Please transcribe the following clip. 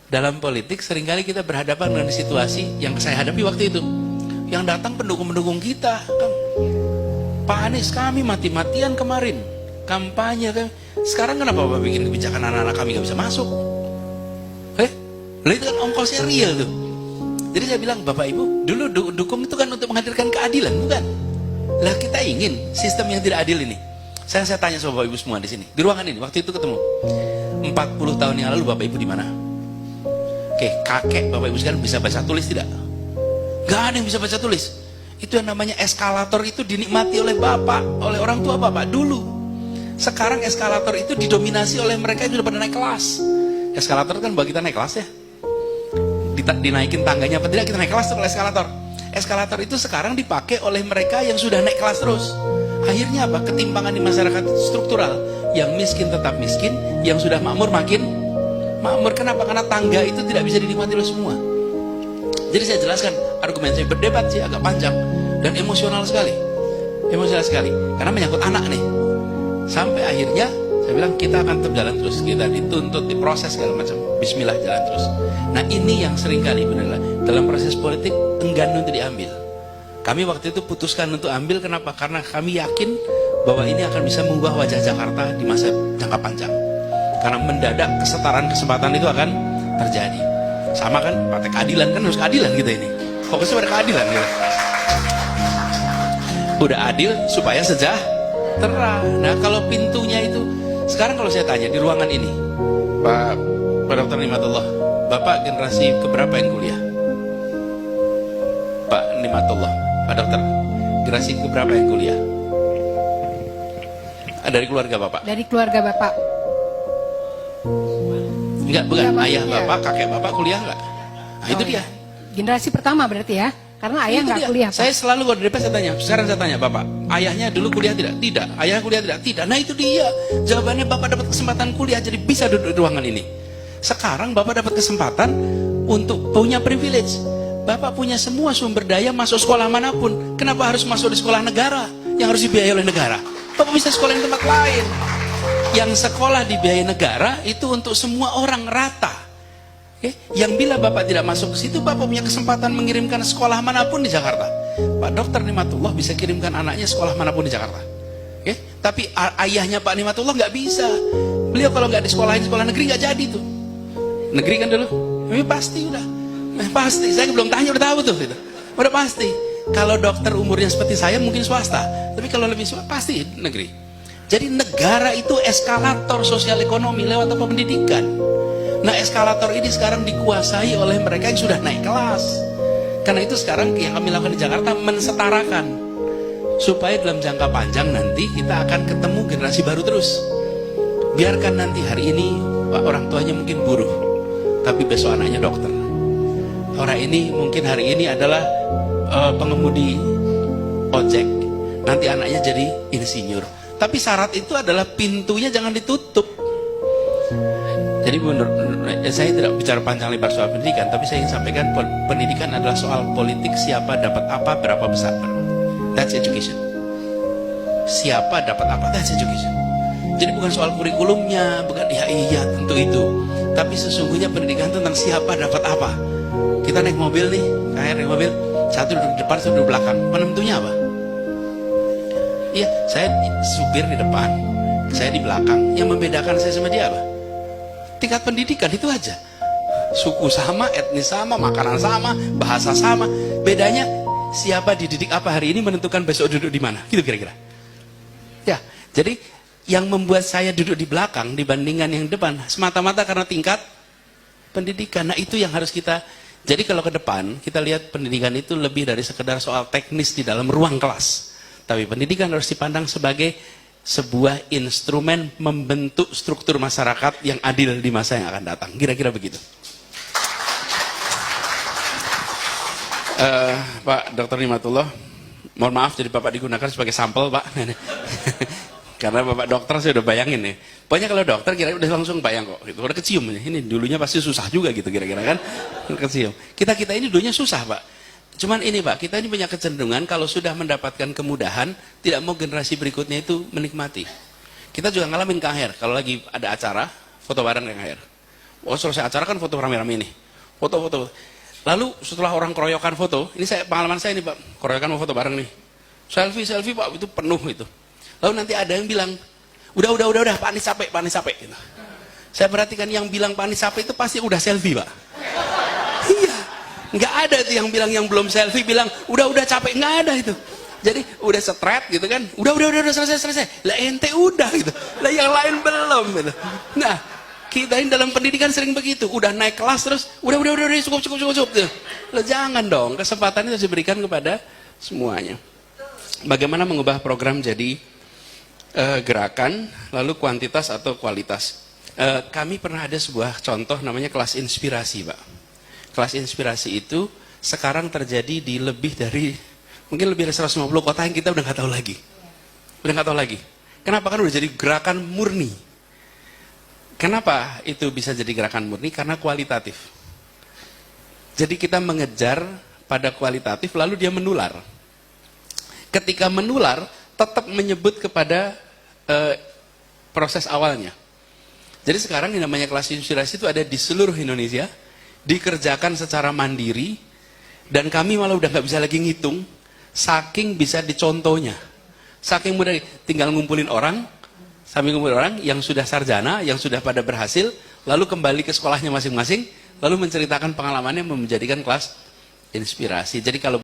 dalam politik seringkali kita berhadapan dengan situasi yang saya hadapi waktu itu. Yang datang pendukung-pendukung kita, Kang. Pak Anies, kami mati-matian kemarin kampanye kan. Sekarang kenapa Bapak bikin kebijakan anak-anak kami gak bisa masuk? Lah itu kan ongkosnya real tuh. Jadi saya bilang, Bapak Ibu, dulu dukung itu kan untuk menghadirkan keadilan, bukan? Lah kita ingin sistem yang tidak adil ini. Saya tanya sama Bapak Ibu semua di sini, di ruangan ini, waktu itu ketemu. 40 tahun yang lalu Bapak Ibu di mana? Oke, kakek Bapak Ibu sekarang bisa baca tulis tidak? Gak ada yang bisa baca tulis. Itu yang namanya eskalator itu dinikmati oleh Bapak, oleh orang tua Bapak dulu. Sekarang eskalator itu didominasi oleh mereka yang sudah pada naik kelas. Eskalator kan buat kita naik kelas ya. Dinaikin tangganya apa tidak, kita naik kelas oleh eskalator. Eskalator itu sekarang dipakai oleh mereka yang sudah naik kelas terus. Akhirnya apa? Ketimpangan di masyarakat struktural. Yang miskin tetap miskin, yang sudah makmur makin makmur. Kenapa? Karena tangga itu tidak bisa dinikmati oleh semua. Jadi saya jelaskan, argumen saya berdebat sih agak panjang dan emosional sekali. Emosional sekali, karena menyangkut anak nih. Sampai akhirnya saya bilang kita akan tetap jalan terus, kita dituntut, diproses segala macam. Bismillah, jalan terus. Nah ini yang seringkali benar dalam proses politik enggan untuk diambil. Kami waktu itu putuskan untuk ambil, kenapa? Karena kami yakin bahwa ini akan bisa mengubah wajah Jakarta di masa jangka panjang. Karena mendadak kesetaraan kesempatan itu akan terjadi. Sama kan, partai keadilan kan harus keadilan kita ini. Fokusnya pada keadilan gitu. Udah adil supaya sejahtera. Nah kalau pintunya itu, sekarang kalau saya tanya di ruangan ini, Pak Dr. Nimatullah, Bapak generasi keberapa yang kuliah? Pak Nimatullah, Pak Dokter, generasi keberapa yang kuliah? Dari keluarga Bapak? Dari keluarga Bapak. Enggak, bukan. Ya, ayah Bapak, kakek Bapak kuliah enggak? Nah, itu dia. Generasi pertama berarti ya? Karena ayah nggak kuliah, Pak. Saya selalu kalau di DPR saya tanya, sekarang saya tanya, Bapak, ayahnya dulu kuliah tidak? Tidak. Ayah kuliah tidak? Tidak. Nah itu dia. Jawabannya Bapak dapat kesempatan kuliah, jadi bisa duduk di ruangan ini. Sekarang Bapak dapat kesempatan untuk punya privilege. Bapak punya semua sumber daya masuk sekolah manapun. Kenapa harus masuk di sekolah negara yang harus dibiayai oleh negara? Bapak bisa sekolah di tempat lain. Yang sekolah dibiayai negara itu untuk semua orang rata. Yang bila Bapak tidak masuk ke situ, Bapak punya kesempatan mengirimkan sekolah manapun di Jakarta. Pak Dr. Nimatullah bisa kirimkan anaknya sekolah manapun di Jakarta. Tapi ayahnya Pak Nimatullah nggak bisa. Beliau kalau nggak di sekolah negeri nggak jadi tuh. Negeri kan dulu, ini pasti udah, pasti. Saya belum tanya udah tahu tuh, gitu. Udah pasti. Kalau dokter umurnya seperti saya mungkin swasta, tapi kalau lebih swasta pasti negeri. Jadi negara itu eskalator sosial ekonomi lewat apa? Pendidikan. Nah eskalator ini sekarang dikuasai oleh mereka yang sudah naik kelas. Karena itu sekarang yang kami lakukan di Jakarta mensetarakan, supaya dalam jangka panjang nanti kita akan ketemu generasi baru terus. Biarkan nanti hari ini orang tuanya mungkin buruh, tapi besok anaknya dokter. Orang ini mungkin hari ini adalah pengemudi ojek, nanti anaknya jadi insinyur. Tapi syarat itu adalah pintunya jangan ditutup. Jadi saya tidak bicara panjang lebar soal pendidikan, tapi saya ingin sampaikan pendidikan adalah soal politik, siapa dapat apa, berapa besar. That's education. Siapa dapat apa, that's education. Jadi bukan soal kurikulumnya, bukan iya tentu itu. Tapi sesungguhnya pendidikan tentang siapa dapat apa. Kita naik mobil nih, naik mobil, satu duduk di depan, satu duduk di belakang. Penentunya apa? Iya, saya supir di depan, saya di belakang. Yang membedakan saya sama dia apa? Tingkat pendidikan itu aja. Suku sama, etnis sama, makanan sama, bahasa sama. Bedanya siapa dididik apa hari ini menentukan besok duduk di mana. Gitu kira-kira. Ya, jadi yang membuat saya duduk di belakang dibandingkan yang depan semata-mata karena tingkat pendidikan. Nah, itu yang harus kita. Jadi kalau ke depan kita lihat pendidikan itu lebih dari sekedar soal teknis di dalam ruang kelas. Tapi pendidikan harus dipandang sebagai sebuah instrumen membentuk struktur masyarakat yang adil di masa yang akan datang. Kira-kira begitu. Pak Dr. Nimatullah, mohon maaf jadi Bapak digunakan sebagai sampel, Pak. Karena Bapak dokter saya udah bayangin nih. Pokoknya kalau dokter kira udah langsung bayang kok. Itu udah kecium. Ini dulunya pasti susah juga gitu kira-kira kan. Kecium. Kita ini dulunya susah, Pak. Cuman ini Pak, kita ini punya kecenderungan kalau sudah mendapatkan kemudahan, tidak mau generasi berikutnya itu menikmati. Kita juga ngalamin Kang Her, kalau lagi ada acara, foto bareng Kang Her. Oh, selesai acara kan foto rame-rame nih. Foto-foto. Lalu setelah orang keroyokan foto, ini pengalaman saya nih Pak, keroyokan mau foto bareng nih. Selfie Pak, itu penuh itu. Lalu nanti ada yang bilang, udah, Pak Anies capek. Gitu. Saya perhatikan yang bilang Pak Anies capek itu pasti udah selfie Pak. Iya, nggak ada tuh yang bilang yang belum selfie bilang udah capek, nggak ada itu. Jadi udah straight gitu kan, udah selesai. Lah ente udah gitu, lah yang lain belum gitu. Nah, kita ini dalam pendidikan sering begitu, udah naik kelas terus, udah cukup gitu. Lah jangan dong, kesempatan itu harus diberikan kepada semuanya. Bagaimana mengubah program jadi gerakan, lalu kuantitas atau kualitas? Kami pernah ada sebuah contoh namanya kelas inspirasi Pak. Kelas inspirasi itu sekarang terjadi di mungkin lebih dari 150 kota yang kita udah nggak tahu lagi. Kenapa? Kan udah jadi gerakan murni. Kenapa itu bisa jadi gerakan murni? Karena kualitatif. Jadi kita mengejar pada kualitatif lalu dia menular. Ketika menular tetap menyebut kepada proses awalnya. Jadi sekarang yang namanya kelas inspirasi itu ada di seluruh Indonesia, dikerjakan secara mandiri, dan kami malah udah nggak bisa lagi ngitung, saking bisa dicontohnya, saking mudah, tinggal ngumpulin orang yang sudah sarjana, yang sudah pada berhasil, lalu kembali ke sekolahnya masing-masing, lalu menceritakan pengalamannya menjadikan kelas inspirasi. Jadi kalau